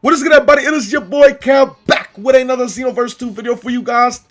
What is good, everybody? It is your boy Cal back with another Xenoverse 2 video for you guys.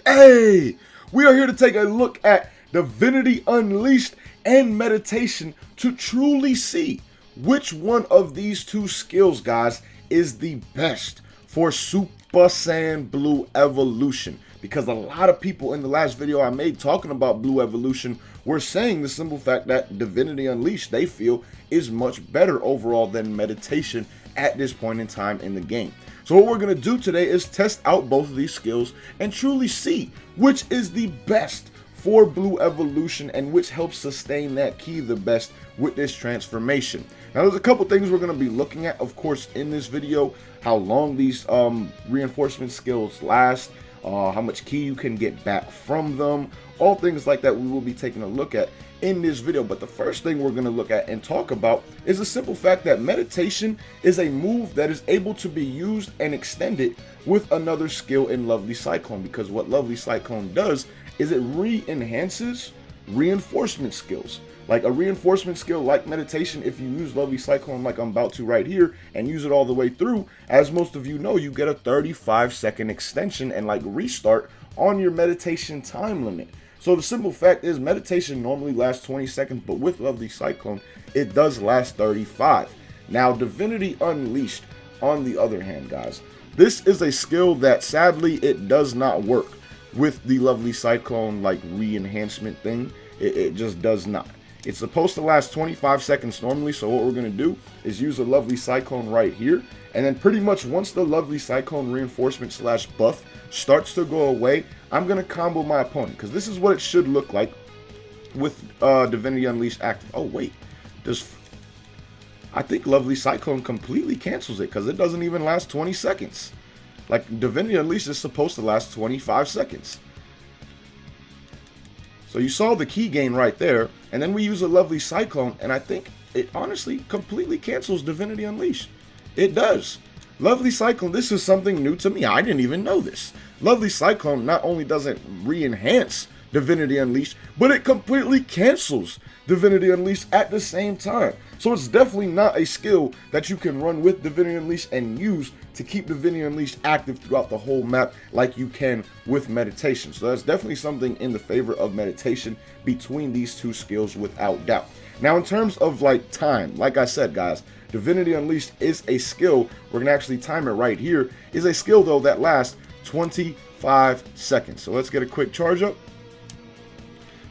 Hey, we are here to take a look at Divinity Unleashed and meditation to truly see which one of these two skills, guys, is the best for Super Saiyan Blue Evolution. Because a lot of people in the last video I made talking about Blue Evolution were saying the simple fact that Divinity Unleashed, they feel, is much better overall than meditation at this point in time in the game. So what we're going to do today is test out both of these skills and truly see which is the best for Blue Evolution and which helps sustain that ki the best with this transformation. Now there's a couple things we're going to be looking at, of course, in this video. How long these reinforcement skills last, how much ki you can get back from them, all things like that we will be taking a look at in this video. But the first thing we're going to look at and talk about is the simple fact that meditation is a move that is able to be used and extended with another skill in Lovely Cyclone, because what Lovely Cyclone does is it re-enhances reinforcement skills. Like a reinforcement skill like meditation, if you use Lovely Cyclone like I'm about to right here and use it all the way through, as most of you know, you get a 35-second extension and like restart on your meditation time limit. So the simple fact is meditation normally lasts 20 seconds, but with Lovely Cyclone, it does last 35. Now, Divinity Unleashed, on the other hand, guys, this is a skill that sadly it does not work with the Lovely Cyclone like re-enhancement thing. It just does not. It's supposed to last 25 seconds normally, so what we're going to do is use a Lovely Cyclone right here, and then pretty much once the Lovely Cyclone reinforcement slash buff starts to go away, I'm going to combo my opponent, because this is what it should look like with Divinity Unleashed active. Oh wait, I think Lovely Cyclone completely cancels it, because it doesn't even last 20 seconds. Like, Divinity Unleashed is supposed to last 25 seconds. So you saw the key gain right there, and then we use a Lovely Cyclone, and I think it honestly completely cancels Divinity Unleashed. It does. Lovely Cyclone, this is something new to me. I didn't even know this. Lovely Cyclone not only doesn't re-enhance Divinity Unleashed, but it completely cancels Divinity Unleashed at the same time. So it's definitely not a skill that you can run with Divinity Unleashed and use to keep Divinity Unleashed active throughout the whole map like you can with meditation. So that's definitely something in the favor of meditation between these two skills without doubt. Now in terms of like time, like I said, guys, Divinity Unleashed is a skill, we're going to actually time it right here, is a skill though that lasts 25 seconds. So let's get a quick charge up.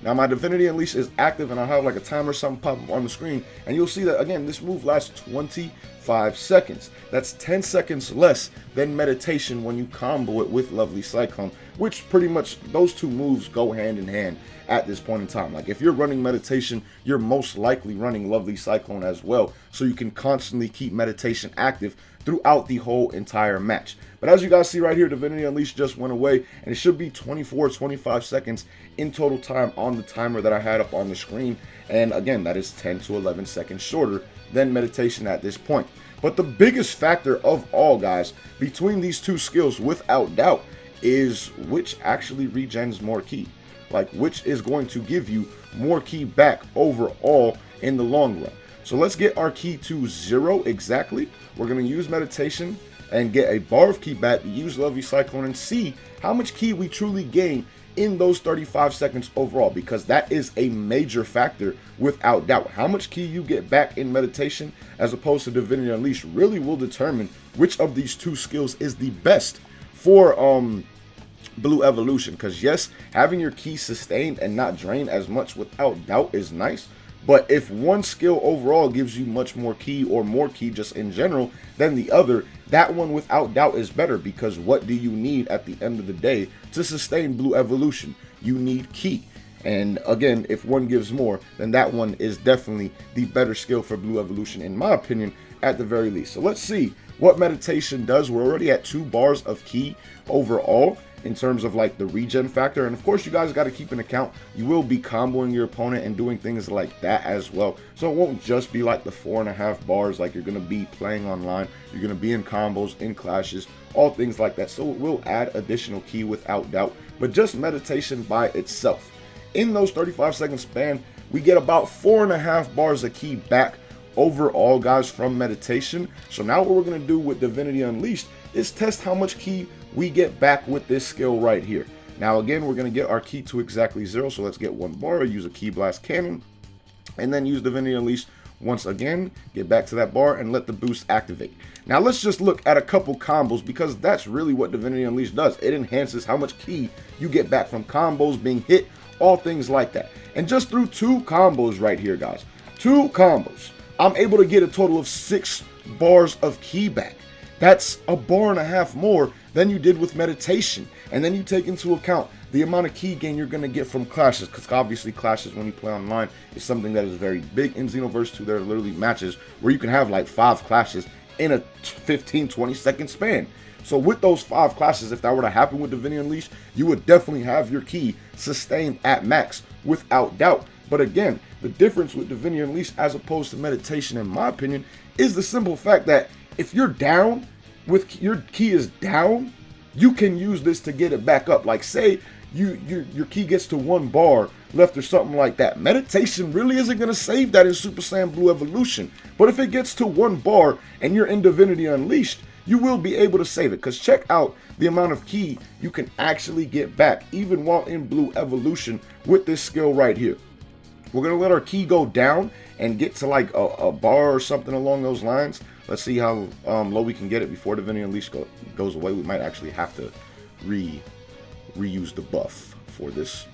Now my Divinity Unleashed is active and I'll have like a timer or something pop up on the screen, and you'll see that again this move lasts 25 seconds. That's 10 seconds less than meditation when you combo it with Lovely Cyclone, which pretty much those two moves go hand in hand at this point in time. Like if you're running meditation, you're most likely running Lovely Cyclone as well, so you can constantly keep meditation active throughout the whole entire match. But as you guys see right here, Divinity Unleashed just went away, and it should be 25 seconds in total time on the timer that I had up on the screen. And again, that is 10 to 11 seconds shorter than meditation at this point. But the biggest factor of all, guys, between these two skills without doubt is which actually regens more ki. Like which is going to give you more ki back overall in the long run. So let's get our ki to 0 exactly. We're going to use meditation and get a bar of ki back, use Lovely Cyclone, and see how much ki we truly gain in those 35 seconds overall, because that is a major factor without doubt. How much ki you get back in meditation as opposed to Divinity Unleashed really will determine which of these two skills is the best for Blue Evolution. Because yes, having your ki sustained and not drained as much without doubt is nice, but if one skill overall gives you much more ki, or more ki just in general, than the other, that one without doubt is better, because what do you need at the end of the day to sustain Blue Evolution? You need ki. And again, if one gives more, then that one is definitely the better skill for Blue Evolution, in my opinion, at the very least. So let's see what meditation does. We're already at 2 bars of ki overall in terms of like the regen factor, and of course you guys got to keep an account, you will be comboing your opponent and doing things like that as well, so it won't just be like the 4.5 bars like you're going to be playing online. You're going to be in combos, in clashes, all things like that, so it will add additional ki without doubt. But just meditation by itself, in those 35 second span, we get about 4.5 bars of ki back overall, guys, from meditation. So now what we're going to do with Divinity Unleashed is test how much ki we get back with this skill right here. Now again, we're going to get our ki to exactly 0, so let's get 1 bar, use a ki blast cannon, and then use Divinity Unleashed once again, get back to that bar, and let the boost activate. Now let's just look at a couple combos, because that's really what Divinity Unleashed does. It enhances how much ki you get back from combos, being hit, all things like that. And just through 2 combos right here, guys, 2 combos, I'm able to get a total of 6 bars of ki back. That's a bar and a half more than you did with meditation. And then you take into account the amount of ki gain you're going to get from clashes, because obviously clashes when you play online is something that is very big in Xenoverse 2. There are literally matches where you can have like 5 clashes in a 15-20 second span. So with those 5 classes, if that were to happen with Divinity Unleashed, you would definitely have your ki sustained at max without doubt. But again, the difference with Divinity Unleashed as opposed to meditation, in my opinion, is the simple fact that if you're down, with your ki is down, you can use this to get it back up. Like say your ki gets to 1 bar left or something like that. Meditation really isn't going to save that in Super Saiyan Blue Evolution. But if it gets to 1 bar and you're in Divinity Unleashed, you will be able to save it. Because check out the amount of ki you can actually get back even while in Blue Evolution with this skill right here. We're going to let our ki go down and get to like a bar or something along those lines. Let's see how low we can get it before Divinity Unleashed goes away. We might actually have to reuse the buff for this.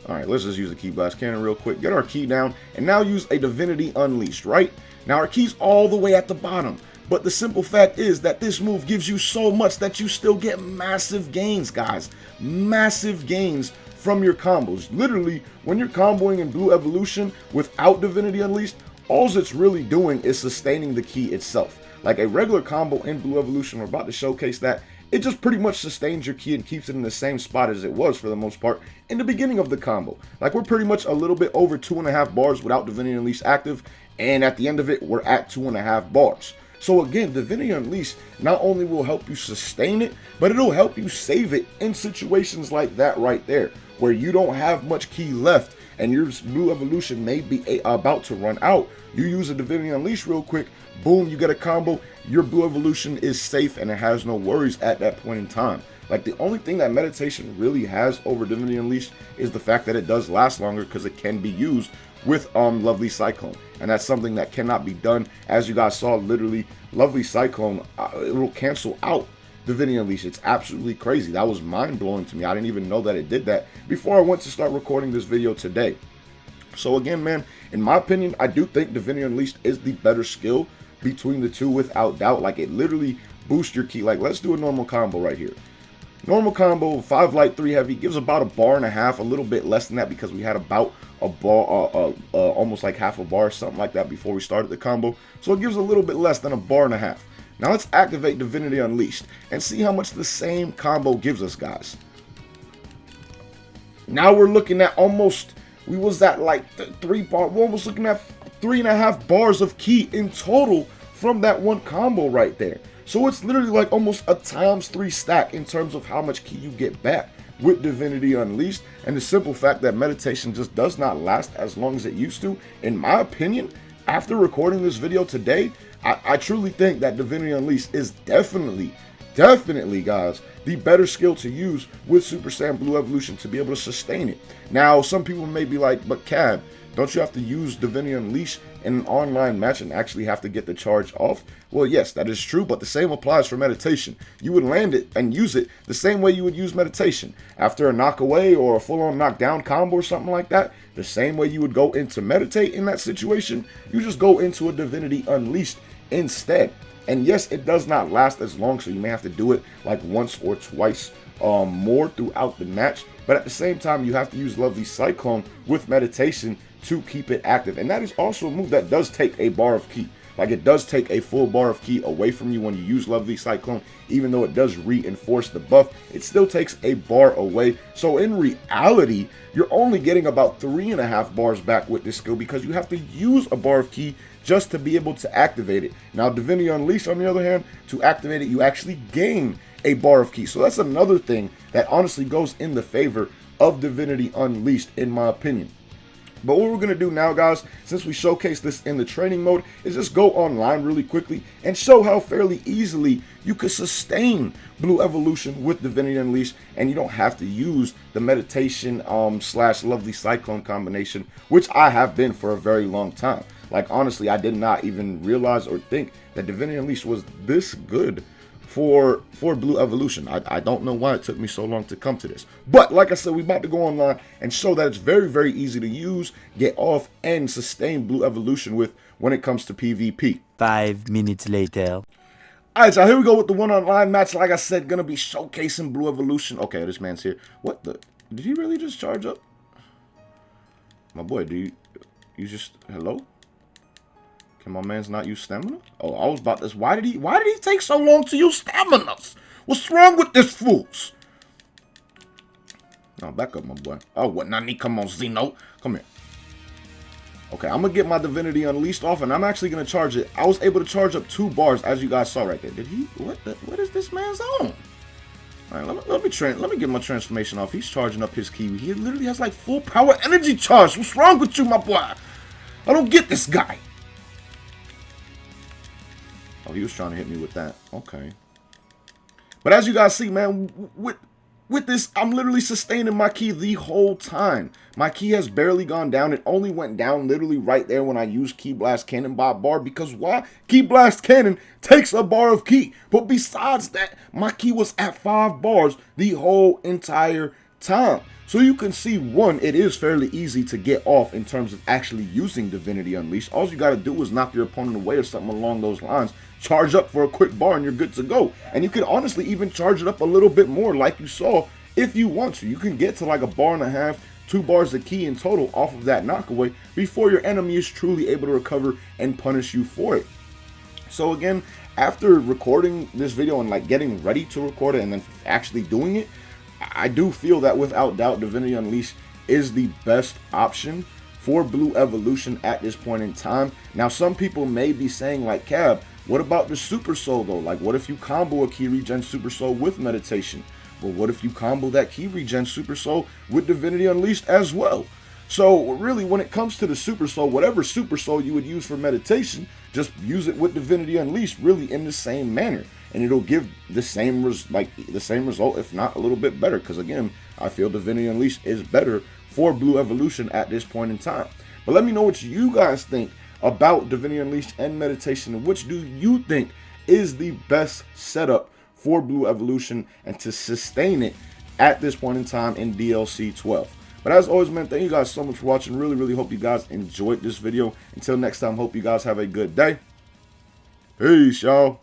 All right, let's just use the ki blast cannon real quick. Get our ki down and now use a Divinity Unleashed, right? Now our ki's all the way at the bottom. But the simple fact is that this move gives you so much that you still get massive gains, guys. Massive gains from your combos. Literally, when you're comboing in Blue Evolution without Divinity Unleashed, all it's really doing is sustaining the ki itself. Like a regular combo in Blue Evolution, we're about to showcase that, it just pretty much sustains your ki and keeps it in the same spot as it was for the most part in the beginning of the combo. Like we're pretty much a little bit over 2.5 bars without Divinity Unleashed active, and at the end of it, we're at 2.5 bars. So again, Divinity Unleashed not only will help you sustain it, but it'll help you save it in situations like that right there, where you don't have much ki left and your Blue Evolution may be about to run out. You use a Divinity Unleashed real quick, boom, you get a combo, your Blue Evolution is safe and it has no worries at that point in time. Like the only thing that meditation really has over Divinity Unleashed is the fact that it does last longer because it can be used with Lovely Cyclone, and that's something that cannot be done. As you guys saw, literally Lovely Cyclone, it will cancel out Divinity Unleashed. It's absolutely crazy. That was mind-blowing to me. I didn't even know that it did that before I went to start recording this video today. So again, man, in my opinion, I do think Divinity Unleashed is the better skill between the two without doubt. Like it literally boosts your ki. Like let's do a normal combo right here. Normal combo, 5 light, 3 heavy, gives about a bar and a half, a little bit less than that because we had about a bar, almost like half a bar, something like that before we started the combo. So it gives a little bit less than a bar and a half. Now let's activate Divinity Unleashed and see how much the same combo gives us, guys. Now we're looking at almost, we was at like 3 bar, we're almost looking at 3.5 bars of ki in total from that one combo right there. So it's literally like almost a ×3 stack in terms of how much ki you get back with Divinity Unleashed, and the simple fact that meditation just does not last as long as it used to. In my opinion, after recording this video today, I truly think that Divinity Unleashed is definitely, guys, the better skill to use with Super Saiyan Blue Evolution to be able to sustain it. Now, some people may be like, but Cab, don't you have to use Divinity Unleashed in an online match and actually have to get the charge off? Well, yes, that is true, but the same applies for meditation. You would land it and use it the same way you would use meditation. After a knock away or a full-on knockdown combo or something like that, the same way you would go into meditate in that situation, you just go into a Divinity Unleashed instead. And yes, it does not last as long, so you may have to do it like once or twice more throughout the match. But at the same time, you have to use Lovely Cyclone with meditation to keep it active. And that is also a move that does take a bar of ki. Like it does take a full bar of ki away from you when you use Lovely Cyclone. Even though it does reinforce the buff, it still takes a bar away. So in reality, you're only getting about 3.5 bars back with this skill because you have to use a bar of ki just to be able to activate it. Now Divinity Unleashed, on the other hand, to activate it, you actually gain a bar of ki. So that's another thing that honestly goes in the favor of Divinity Unleashed, in my opinion. But what we're going to do now, guys, since we showcase this in the training mode, is just go online really quickly and show how fairly easily you could sustain Blue Evolution with Divinity Unleashed, and you don't have to use the meditation slash Lovely Cyclone combination, which I have been for a very long time. Like, honestly, I did not even realize or think that Divinity Unleashed was this good for Blue Evolution. I don't know why it took me so long to come to this. But like I said, we're about to go online and show that it's very, very easy to use, get off, and sustain Blue Evolution with when it comes to PvP. 5 minutes later. Alright, so here we go with the one online match. Like I said, gonna be showcasing Blue Evolution. Okay, this man's here. What the? Did he really just charge up? My boy, do you just, hello? Can my man's not use stamina? Oh, I was about this. Why did he take so long to use stamina? What's wrong with this fools? No, back up, my boy. Oh, what? Nani? Come on, Xeno. Come here. Okay, I'm gonna get my Divinity Unleashed off, and I'm actually gonna charge it. I was able to charge up 2 bars, as you guys saw right there. Did he? What is this man's on? All right, let me get my transformation off. He's charging up his ki. He literally has like full power energy charge. What's wrong with you, my boy? I don't get this guy. Oh, he was trying to hit me with that. Okay. But as you guys see, man, with this, I'm literally sustaining my ki the whole time. My ki has barely gone down. It only went down literally right there when I used Ki Blast Cannon by a bar. Because why? Ki Blast Cannon takes a bar of ki. But besides that, my ki was at 5 bars the whole entire time. So you can see, one, it is fairly easy to get off in terms of actually using Divinity Unleashed. All you got to do is knock your opponent away or something along those lines. Charge up for a quick bar and you're good to go. And you can honestly even charge it up a little bit more like you saw if you want to. You can get to like a bar and a half, 2 bars of ki in total off of that knockaway before your enemy is truly able to recover and punish you for it. So again, after recording this video and like getting ready to record it and then actually doing it, I do feel that without doubt Divinity Unleashed is the best option for Blue Evolution at this point in time. Now some people may be saying like, Cab, what about the Super Soul though? Like what if you combo a ki regen Super Soul with meditation? Well, what if you combo that ki regen Super Soul with Divinity Unleashed as well? So really when it comes to the Super Soul, whatever Super Soul you would use for meditation, just use it with Divinity Unleashed really in the same manner. And it'll give the same result, if not a little bit better. Because again, I feel Divinity Unleashed is better for Blue Evolution at this point in time. But let me know what you guys think about Divinity Unleashed and meditation, and which do you think is the best setup for Blue Evolution and to sustain it at this point in time in DLC 12. But as always, man, thank you guys so much for watching. Really hope you guys enjoyed this video. Until next time, hope you guys have a good day. Peace, y'all.